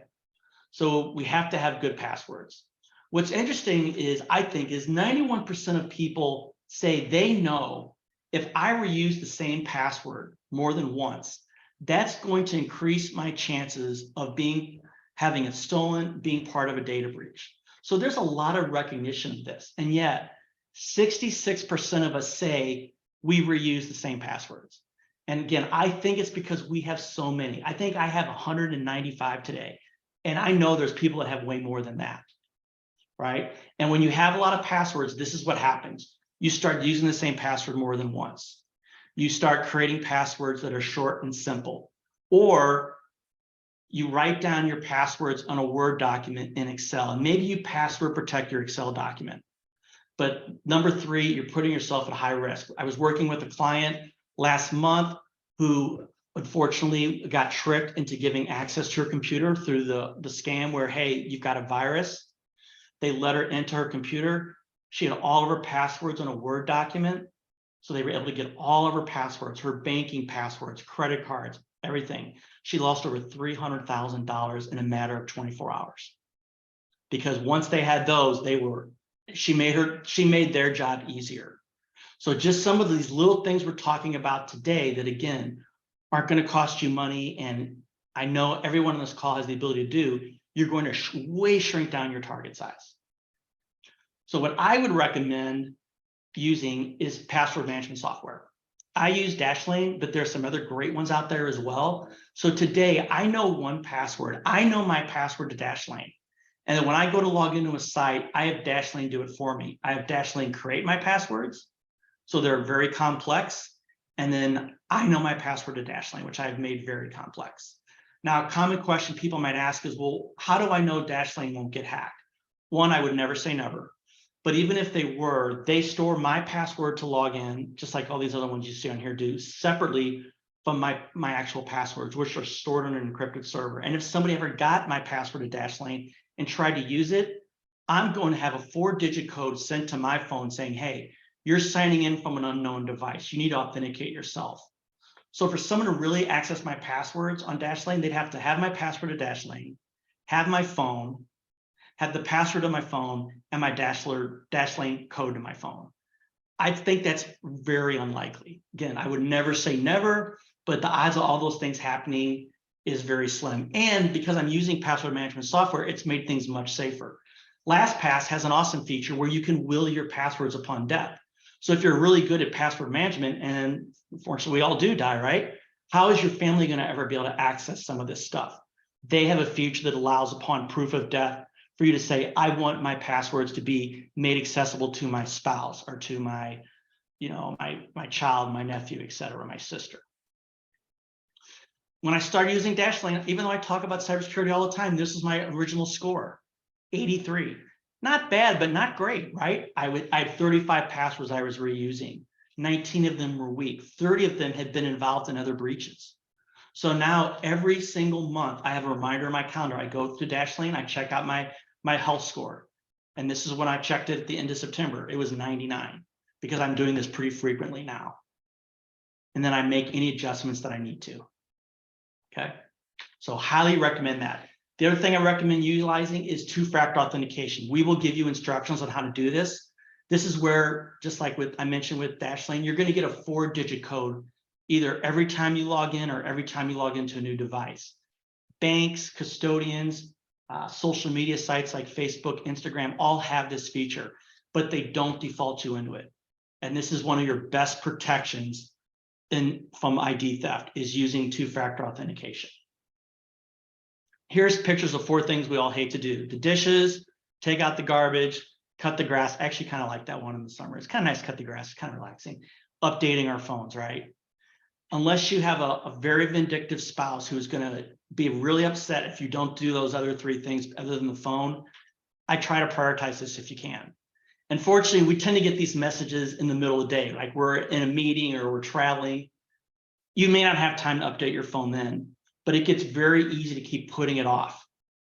So we have to have good passwords. What's interesting is, I think, is 91% of people say they know if I reuse the same password more than once, that's going to increase my chances of having it stolen, being part of a data breach. So there's a lot of recognition of this. And yet 66% of us say we reuse the same passwords. And again, I think it's because we have so many. I think I have 195 today. And I know there's people that have way more than that, right? And when you have a lot of passwords, this is what happens. You start using the same password more than once. You start creating passwords that are short and simple, or you write down your passwords on a Word document in Excel, and maybe you password protect your Excel document. But number 3, you're putting yourself at high risk. I was working with a client last month who unfortunately got tricked into giving access to her computer through the scam where, hey, you've got a virus. They let her into her computer. She had all of her passwords on a Word document. So they were able to get all of her passwords, her banking passwords, credit cards, everything. She lost over $300,000 in a matter of 24 hours. Because once they had those, she made their job easier. So just some of these little things we're talking about today that, again, aren't going to cost you money, and I know everyone on this call has the ability to do, you're going to way shrink down your target size. So what I would recommend using is password management software. I use Dashlane, but there's some other great ones out there as well. So today I know one password. I know my password to Dashlane. And then when I go to log into a site, I have Dashlane do it for me. I have Dashlane create my passwords. So they're very complex. And then I know my password to Dashlane, which I've made very complex. Now, a common question people might ask is, well, how do I know Dashlane won't get hacked? one, I would never say never. But even if they were, they store my password to log in, just like all these other ones you see on here do, separately from my actual passwords, which are stored on an encrypted server. And if somebody ever got my password to Dashlane and tried to use it, I'm going to have a 4-digit code sent to my phone saying, hey, you're signing in from an unknown device. You need to authenticate yourself. So for someone to really access my passwords on Dashlane, they'd have to have my password to Dashlane, have my phone, have the password of my phone, and my Dashlane code to my phone. I think that's very unlikely. Again, I would never say never, but the odds of all those things happening is very slim. And because I'm using password management software, it's made things much safer. LastPass has an awesome feature where you can will your passwords upon death. So if you're really good at password management, and unfortunately we all do die, right? How is your family going to ever be able to access some of this stuff? They have a feature that allows, upon proof of death, for you to say, I want my passwords to be made accessible to my spouse or to my, my child, my nephew, et cetera, my sister. When I started using Dashlane, even though I talk about cybersecurity all the time, this is my original score, 83. Not bad, but not great, right? I had 35 passwords I was reusing. 19 of them were weak. 30 of them had been involved in other breaches. So now every single month, I have a reminder in my calendar. I go to Dashlane, I check out my health score. And this is when I checked it at the end of September. It was 99 because I'm doing this pretty frequently now. And then I make any adjustments that I need to. Okay, so highly recommend that. The other thing I recommend utilizing is two-factor authentication. We will give you instructions on how to do this. This is where, just like I mentioned with Dashlane, you're going to get a 4-digit code either every time you log in or every time you log into a new device. Banks, custodians, social media sites like Facebook, Instagram, all have this feature, but they don't default you into it. And this is one of your best protections from ID theft, is using two-factor authentication. Here's pictures of 4 things we all hate to do: the dishes, take out the garbage, cut the grass. I actually kind of like that one in the summer. It's kind of nice to cut the grass, it's kind of relaxing. Updating our phones, right? Unless you have a very vindictive spouse who's going to be really upset if you don't do those other 3 things other than the phone, I try to prioritize this if you can. Unfortunately, we tend to get these messages in the middle of the day, like we're in a meeting or we're traveling. You may not have time to update your phone then, but it gets very easy to keep putting it off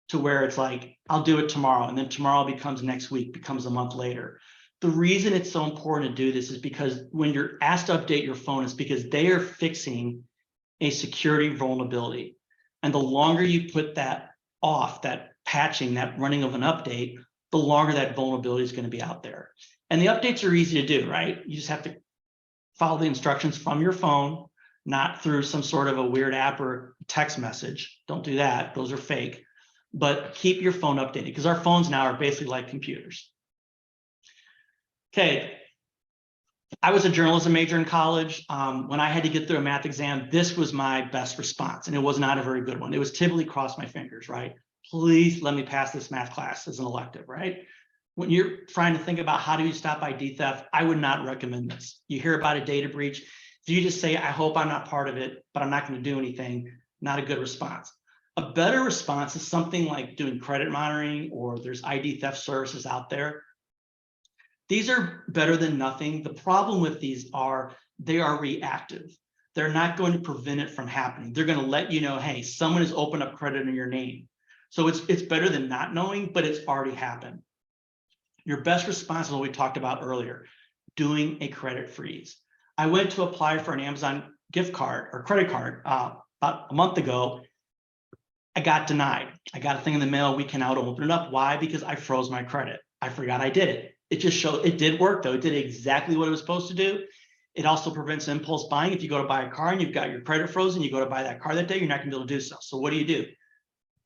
to where it's like, I'll do it tomorrow. And then tomorrow becomes next week, becomes a month later. The reason it's so important to do this is because when you're asked to update your phone, it's because they are fixing a security vulnerability. And the longer you put that off, that patching, that running of an update, the longer that vulnerability is going to be out there. And the updates are easy to do, right? You just have to follow the instructions from your phone, not through some sort of a weird app or text message. Don't do that. Those are fake. But keep your phone updated, because our phones now are basically like computers. Okay. I was a journalism major in college. When I had to get through a math exam, this was my best response, and it was not a very good one. It was typically cross my fingers, right? Please let me pass this math class as an elective, right? When you're trying to think about how do you stop ID theft, I would not recommend this. You hear about a data breach. If you just say, I hope I'm not part of it, but I'm not going to do anything, not a good response. A better response is something like doing credit monitoring, or there's ID theft services out there. These are better than nothing. The problem with these are they are reactive. They're not going to prevent it from happening. They're going to let you know, hey, someone has opened up credit in your name. So it's better than not knowing, but it's already happened. Your best response is what we talked about earlier, doing a credit freeze. I went to apply for an Amazon gift card or credit card about a month ago. I got denied. I got a thing in the mail. We cannot open it up. Why? Because I froze my credit. I forgot I did it. It just showed it did work, though. It did exactly what it was supposed to do. It also prevents impulse buying. If you go to buy a car and you've got your credit frozen, you go to buy that car that day, you're not going to be able to do so. So what do?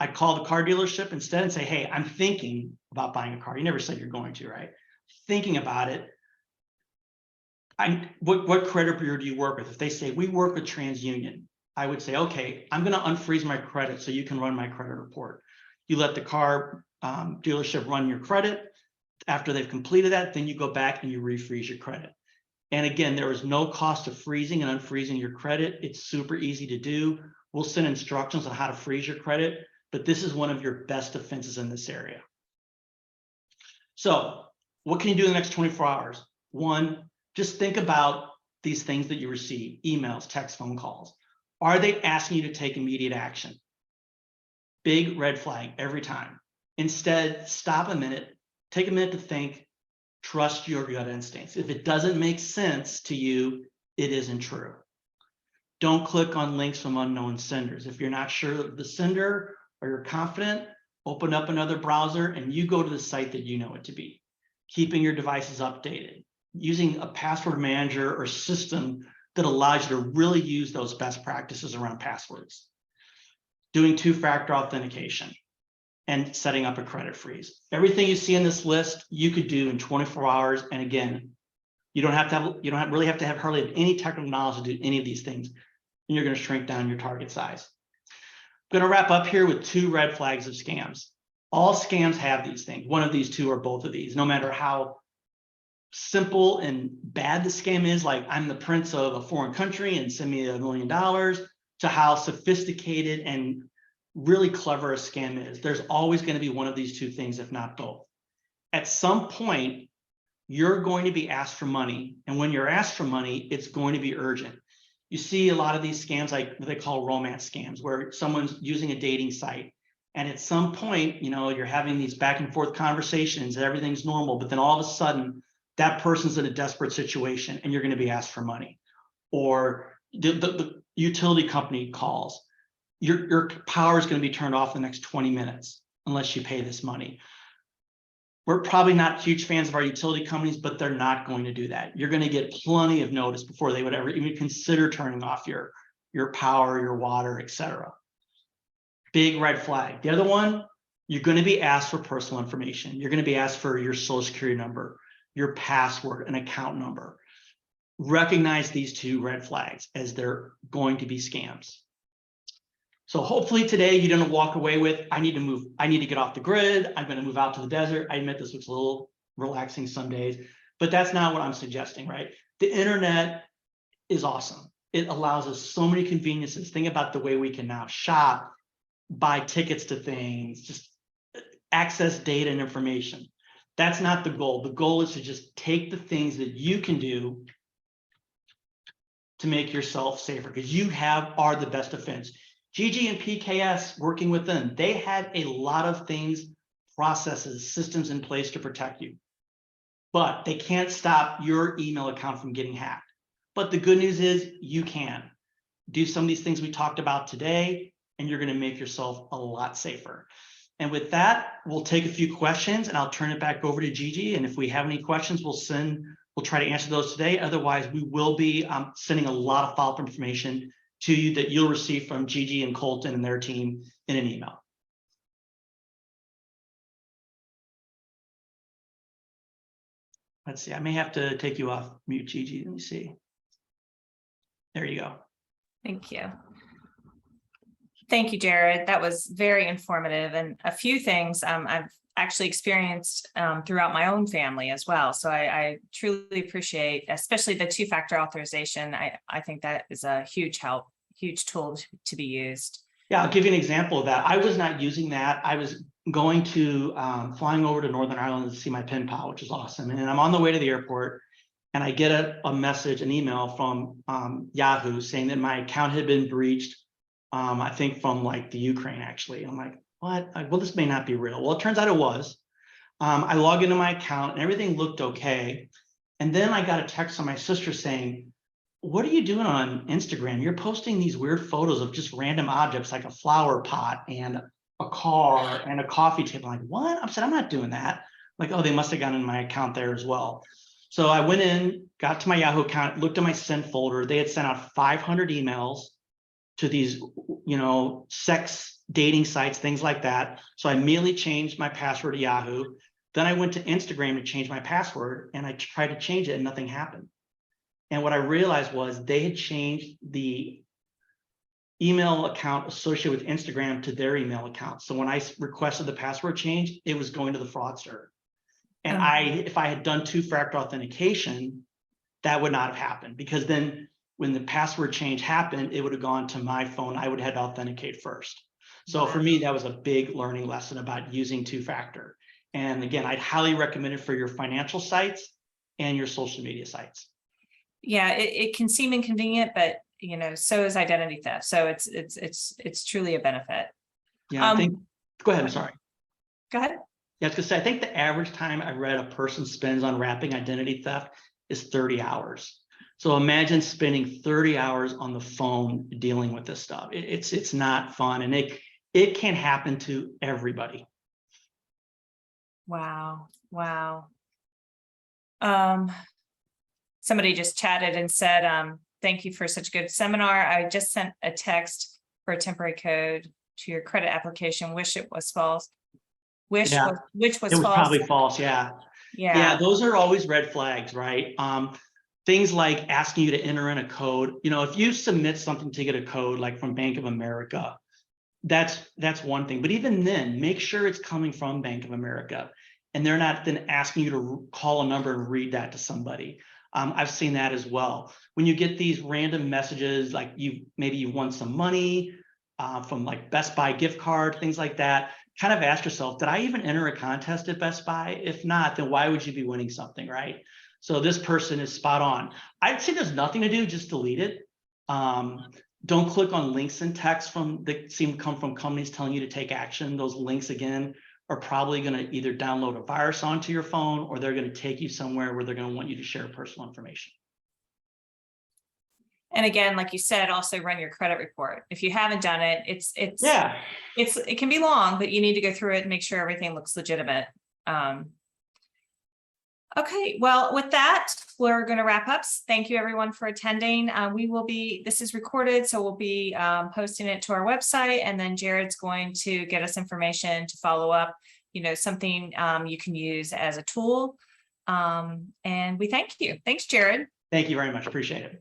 I call the car dealership instead and say, hey, I'm thinking about buying a car. You never said you're going to, right? Thinking about it. What credit bureau do you work with? If they say we work with TransUnion, I would say, okay, I'm going to unfreeze my credit so you can run my credit report. You let the car dealership run your credit. After they've completed that, then you go back and you refreeze your credit. And again, there is no cost of freezing and unfreezing your credit. It's super easy to do. We'll send instructions on how to freeze your credit, but this is one of your best defenses in this area. So what can you do in the next 24 hours? One, just think about these things that you receive, emails, text, phone calls. Are they asking you to take immediate action? Big red flag every time. Instead, stop a minute, take a minute to think, trust your gut instincts. If it doesn't make sense to you, it isn't true. Don't click on links from unknown senders. If you're not sure of the sender or you're confident, open up another browser and you go to the site that you know it to be. Keeping your devices updated, using a password manager or system that allows you to really use those best practices around passwords. Doing two-factor authentication and setting up a credit freeze. Everything you see in this list, you could do in 24 hours. And again, you don't really have to have hardly any technical knowledge to do any of these things. And you're going to shrink down your target size. I'm going to wrap up here with 2 red flags of scams. All scams have these things. One of these 2 or both of these, no matter how simple and bad the scam is, like I'm the prince of a foreign country and send me $1 million, to how sophisticated and really clever a scam is. There's always going to be one of these 2 things, if not both. At some point, you're going to be asked for money. And when you're asked for money, it's going to be urgent. You see a lot of these scams, like what they call romance scams, where someone's using a dating site. And at some point, you're having these back and forth conversations and everything's normal, but then all of a sudden that person's in a desperate situation and you're going to be asked for money. Or the utility company calls, your power is going to be turned off in the next 20 minutes unless you pay this money. We're probably not huge fans of our utility companies, but they're not going to do that. You're going to get plenty of notice before they would ever even consider turning off your power, your water, etc. Big red flag. The other one, you're going to be asked for personal information. You're going to be asked for your social security number, your password, an account number. Recognize these 2 red flags as they're going to be scams. So hopefully today you didn't walk away with, I need to get off the grid. I'm going to move out to the desert. I admit this looks a little relaxing some days, but that's not what I'm suggesting, right? The internet is awesome. It allows us so many conveniences. Think about the way we can now shop, buy tickets to things, just access data and information. That's not the goal. The goal is to just take the things that you can do to make yourself safer, because you are the best defense. GG and PKS, working with them, they had a lot of things, processes, systems in place to protect you, but they can't stop your email account from getting hacked. But the good news is you can do some of these things we talked about today, and you're going to make yourself a lot safer. And with that, we'll take a few questions and I'll turn it back over to Gigi. And if we have any questions, we'll try to answer those today. Otherwise, we will be sending a lot of follow-up information to you that you'll receive from Gigi and Colton and their team in an email. Let's see, I may have to take you off mute, Gigi. Let me see. There you go. Thank you. Thank you, Jared. That was very informative, and a few things I've actually experienced throughout my own family as well. So I truly appreciate, especially the 2-factor authorization. I think that is a huge help, huge tool to be used. Yeah, I'll give you an example of that. I was not using that. I was going to flying over to Northern Ireland to see my pen pal, which is awesome. And I'm on the way to the airport and I get a message, an email from Yahoo saying that my account had been breached. I think from like the Ukraine, actually. I'm like, what? Well, this may not be real. Well, it turns out it was. I log into my account and everything looked okay. And then I got a text from my sister saying, what are you doing on Instagram? You're posting these weird photos of just random objects like a flower pot and a car and a coffee table. I'm like, what? I said, I'm not doing that. Like, oh, they must have gotten in my account there as well. So I went in, got to my Yahoo account, looked at my sent folder. They had sent out 500 emails to these, sex dating sites, things like that. So I immediately changed my password to Yahoo. Then I went to Instagram to change my password and I tried to change it and nothing happened. And what I realized was they had changed the email account associated with Instagram to their email account. So when I requested the password change, it was going to the fraudster. And if I had done 2-factor authentication, that would not have happened, because then when the password change happened, it would have gone to my phone. I would have had to authenticate first. So for me, that was a big learning lesson about using 2-factor. And again, I'd highly recommend it for your financial sites and your social media sites. Yeah, it can seem inconvenient, but so is identity theft. So it's truly a benefit. Yeah, I think, go ahead, I'm sorry. Go ahead. Yeah, I was gonna say, I think the average time I read a person spends on wrapping identity theft is 30 hours. So imagine spending 30 hours on the phone dealing with this stuff. It's not fun, and it can happen to everybody. Wow. Wow. Somebody just chatted and said, thank you for such a good seminar. I just sent a text for a temporary code to your credit application. Wish it was false. Which was It was false. probably false. Yeah. Yeah. Those are always red flags, right? Things like asking you to enter in a code. If you submit something to get a code, like from Bank of America, that's one thing. But even then, make sure it's coming from Bank of America, and they're not then asking you to call a number and read that to somebody. I've seen that as well. When you get these random messages, like maybe you won some money from like Best Buy gift card, things like that, kind of ask yourself, did I even enter a contest at Best Buy? If not, then why would you be winning something, right? So this person is spot on. I'd say there's nothing to do, just delete it. Don't click on links in text that seem to come from companies telling you to take action. Those links, again, are probably going to either download a virus onto your phone, or they're going to take you somewhere where they're going to want you to share personal information. And again, like you said, also run your credit report. If you haven't done it, it can be long, but you need to go through it and make sure everything looks legitimate. Okay, well, with that, we're going to wrap up. Thank you everyone for attending. This is recorded, so we'll be posting it to our website, and then Jared's going to get us information to follow up, something you can use as a tool. And we thank you. Thanks, Jared. Thank you very much. Appreciate it.